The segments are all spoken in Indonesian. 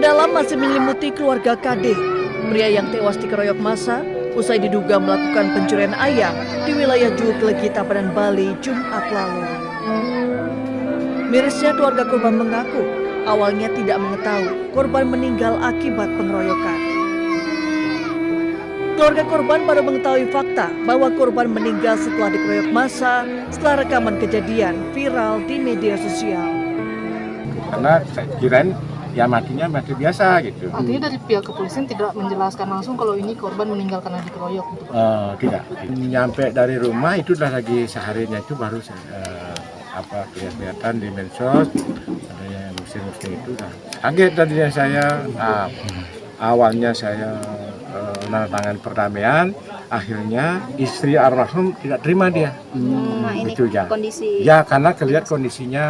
mendalam masih menyelimuti keluarga KD, pria yang tewas dikeroyok massa usai diduga melakukan pencurian ayam di wilayah Juklegi, Tabanan, Bali, Jumat lalu. Mirisnya keluarga korban mengaku awalnya tidak mengetahui korban meninggal akibat pengeroyokan. Keluarga korban baru mengetahui fakta bahwa korban meninggal setelah dikeroyok massa setelah rekaman kejadian viral di media sosial. Karena saya kirain ya matinya mati biasa gitu. Artinya dari pihak kepolisian tidak menjelaskan langsung kalau ini korban meninggal karena dikeroyok gitu? Tidak. Nyampe dari rumah itu udah lagi seharinya itu baru kelihatan di medsos ada yang muslim itu dah. Kaget tadinya saya. Awalnya saya menandatangani perdamaian, akhirnya istri almarhum tidak terima dia. Itu ya. Kondisi. Ya karena kelihatan kondisinya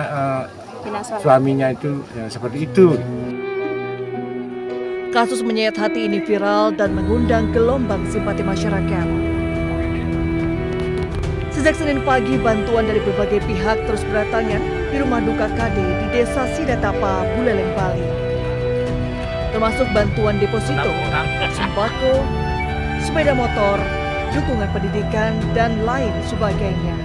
suaminya itu ya, seperti itu. Kasus menyayat hati ini viral dan mengundang gelombang simpati masyarakat. Sejak Senin pagi, bantuan dari berbagai pihak terus berdatangan di rumah duka KD di Desa Sidatapa, Buleleng, Bali. Termasuk bantuan deposito, sembako, sepeda motor, dukungan pendidikan, dan lain sebagainya.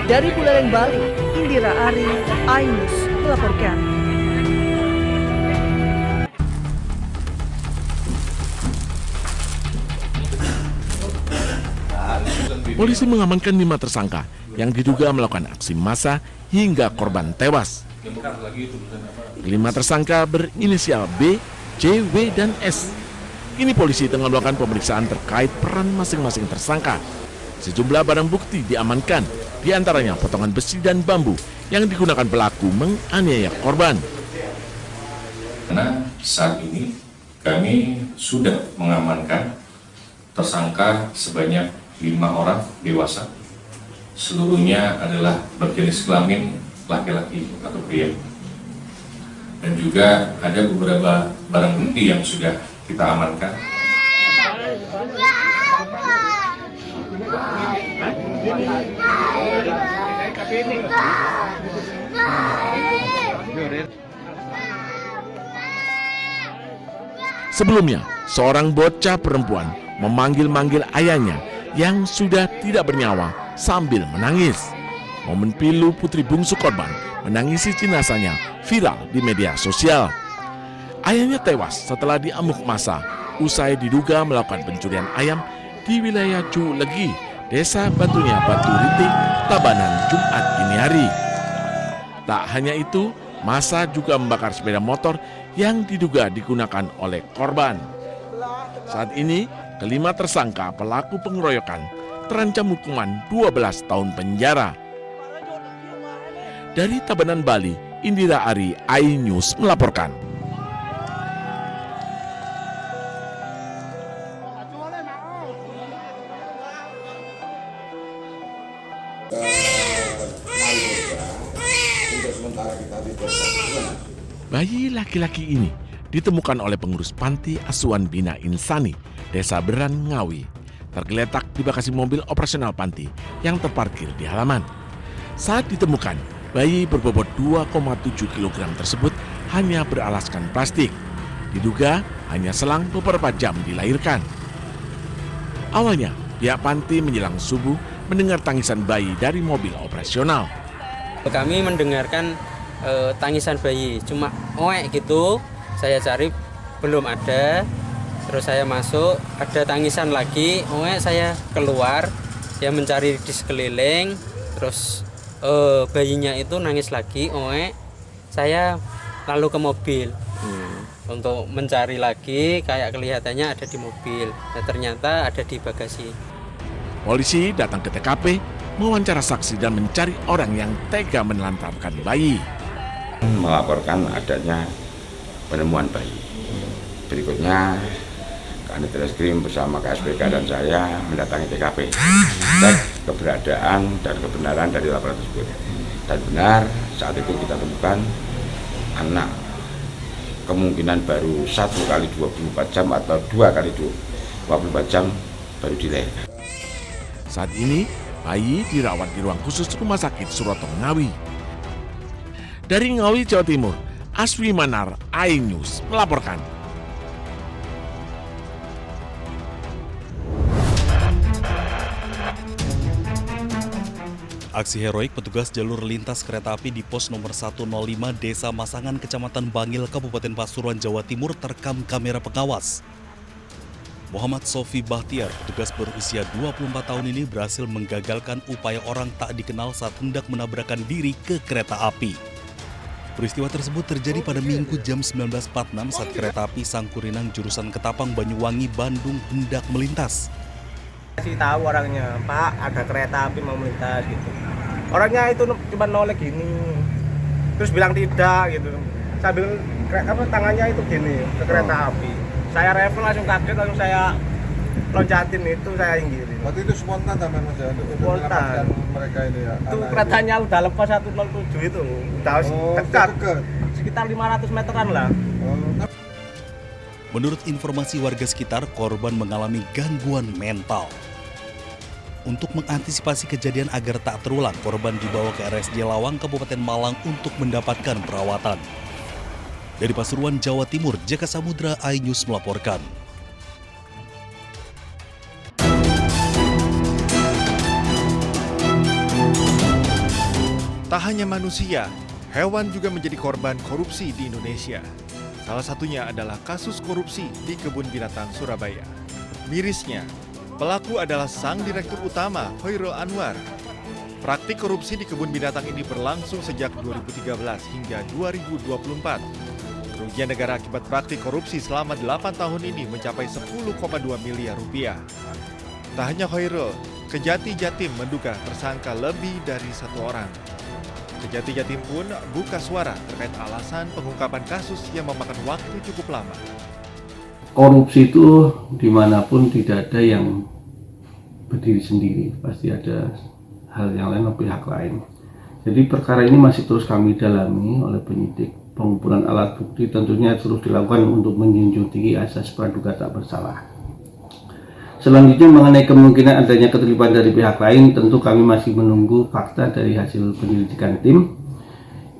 Dari Buleleng, Bali, Indira Ari, iNews melaporkan. Polisi mengamankan 5 tersangka yang diduga melakukan aksi massa hingga korban tewas. 5 tersangka berinisial B, C, W, dan S. Kini polisi tengah melakukan pemeriksaan terkait peran masing-masing tersangka. Sejumlah barang bukti diamankan, diantaranya potongan besi dan bambu yang digunakan pelaku menganiaya korban. Karena saat ini kami sudah mengamankan tersangka sebanyak 5 orang dewasa. Seluruhnya adalah berjenis kelamin laki-laki atau pria. Dan juga ada beberapa barang bukti yang sudah kita amankan. Sebelumnya, seorang bocah perempuan memanggil-manggil ayahnya yang sudah tidak bernyawa sambil menangis. Momen pilu putri bungsu korban menangisi jenazahnya viral di media sosial. Ayahnya tewas setelah diamuk massa usai diduga melakukan pencurian ayam di wilayah Juklegi, Desa Batunya Batu Ritik, Tabanan, Jumat dini hari. Tak hanya itu, massa juga membakar sepeda motor yang diduga digunakan oleh korban. Saat ini, kelima tersangka pelaku pengeroyokan terancam hukuman 12 tahun penjara. Dari Tabanan, Bali, Indira Ari, iNews melaporkan. Bayi laki-laki ini ditemukan oleh pengurus panti asuhan Bina Insani, Desa Beran, Ngawi. Tergeletak di bagasi mobil operasional panti yang terparkir di halaman. Saat ditemukan, bayi berbobot 2,7 kg tersebut hanya beralaskan plastik. Diduga hanya selang beberapa jam dilahirkan. Awalnya, pihak panti menjelang subuh mendengar tangisan bayi dari mobil operasional. Kami mendengarkan tangisan bayi, cuma oek gitu. Saya cari belum ada. Terus saya masuk, ada tangisan lagi, saya keluar, saya mencari di sekeliling, terus bayinya itu nangis lagi, saya lalu ke mobil untuk mencari lagi, kayak kelihatannya ada di mobil, nah, ternyata ada di bagasi. Polisi datang ke TKP, mewawancara saksi dan mencari orang yang tega menelantarkan bayi. Melaporkan adanya penemuan bayi. Berikutnya Kanit Reskrim bersama KSPK dan saya mendatangi TKP, cek keberadaan dan kebenaran dari laporan tersebut. Dan benar saat itu kita temukan anak kemungkinan baru 1 kali 24 jam atau 2 kali 24 jam baru dilahirkan. Saat ini bayi dirawat di ruang khusus Rumah Sakit Suroto Ngawi. Dari Ngawi, Jawa Timur, Aswi Manar, iNews melaporkan. Aksi heroik petugas jalur lintas kereta api di pos nomor 105 Desa Masangan, Kecamatan Bangil, Kabupaten Pasuruan, Jawa Timur terekam kamera pengawas. Muhammad Sofi Bahtiar, petugas berusia 24 tahun ini berhasil menggagalkan upaya orang tak dikenal saat hendak menabrakkan diri ke kereta api. Peristiwa tersebut terjadi pada Minggu jam 19.46 saat kereta api Sangkurinang jurusan Ketapang, Banyuwangi, Bandung hendak melintas. Kasih tahu orangnya, Pak, ada kereta api mau melintas gitu. Orangnya itu cuma noleh gini, terus bilang tidak gitu. Sambil tangannya itu gini ke kereta api. Saya refleks langsung kaget, langsung saya loncatin itu, saya inggirin. Waktu itu spontan sama Mas ya, untuk Spontan. mereka ini ya. Itu keretanya udah lepas 107 itu, udah dekat, sekitar 500 meteran lah. Menurut informasi warga sekitar, korban mengalami gangguan mental. Untuk mengantisipasi kejadian agar tak terulang, korban dibawa ke RSJ Lawang, Kabupaten Malang untuk mendapatkan perawatan. Dari Pasuruan, Jawa Timur, Jaka Samudra, iNews melaporkan. Tak hanya manusia, hewan juga menjadi korban korupsi di Indonesia. Salah satunya adalah kasus korupsi di Kebun Binatang Surabaya. Mirisnya, pelaku adalah sang direktur utama, Hoirul Anwar. Praktik korupsi di Kebun Binatang ini berlangsung sejak 2013 hingga 2024. Kerugian negara akibat praktik korupsi selama 8 tahun ini mencapai 10,2 miliar rupiah. Tak hanya Hoirul, Kejati Jatim menduga tersangka lebih dari 1 orang. Kejati Jatim pun buka suara terkait alasan pengungkapan kasus yang memakan waktu cukup lama. Korupsi itu dimanapun tidak ada yang berdiri sendiri, pasti ada hal yang lain atau pihak lain. Jadi perkara ini masih terus kami dalami oleh penyidik. Pengumpulan alat bukti tentunya terus dilakukan untuk menjunjung tinggi asas praduga tak bersalah. Selanjutnya mengenai kemungkinan adanya keterlibatan dari pihak lain, tentu kami masih menunggu fakta dari hasil penyelidikan tim.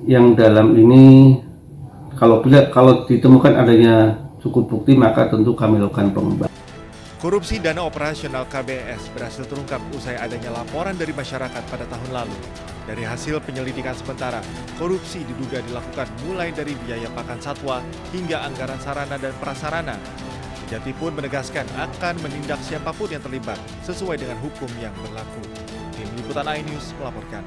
Yang dalam ini kalau ditemukan adanya cukup bukti, maka tentu kami lakukan pengembangan. Korupsi dana operasional KBS berhasil terungkap usai adanya laporan dari masyarakat pada tahun lalu. Dari hasil penyelidikan sementara, korupsi diduga dilakukan mulai dari biaya pakan satwa hingga anggaran sarana dan prasarana. Kejati pun menegaskan akan menindak siapapun yang terlibat sesuai dengan hukum yang berlaku. Tim Liputan iNews melaporkan.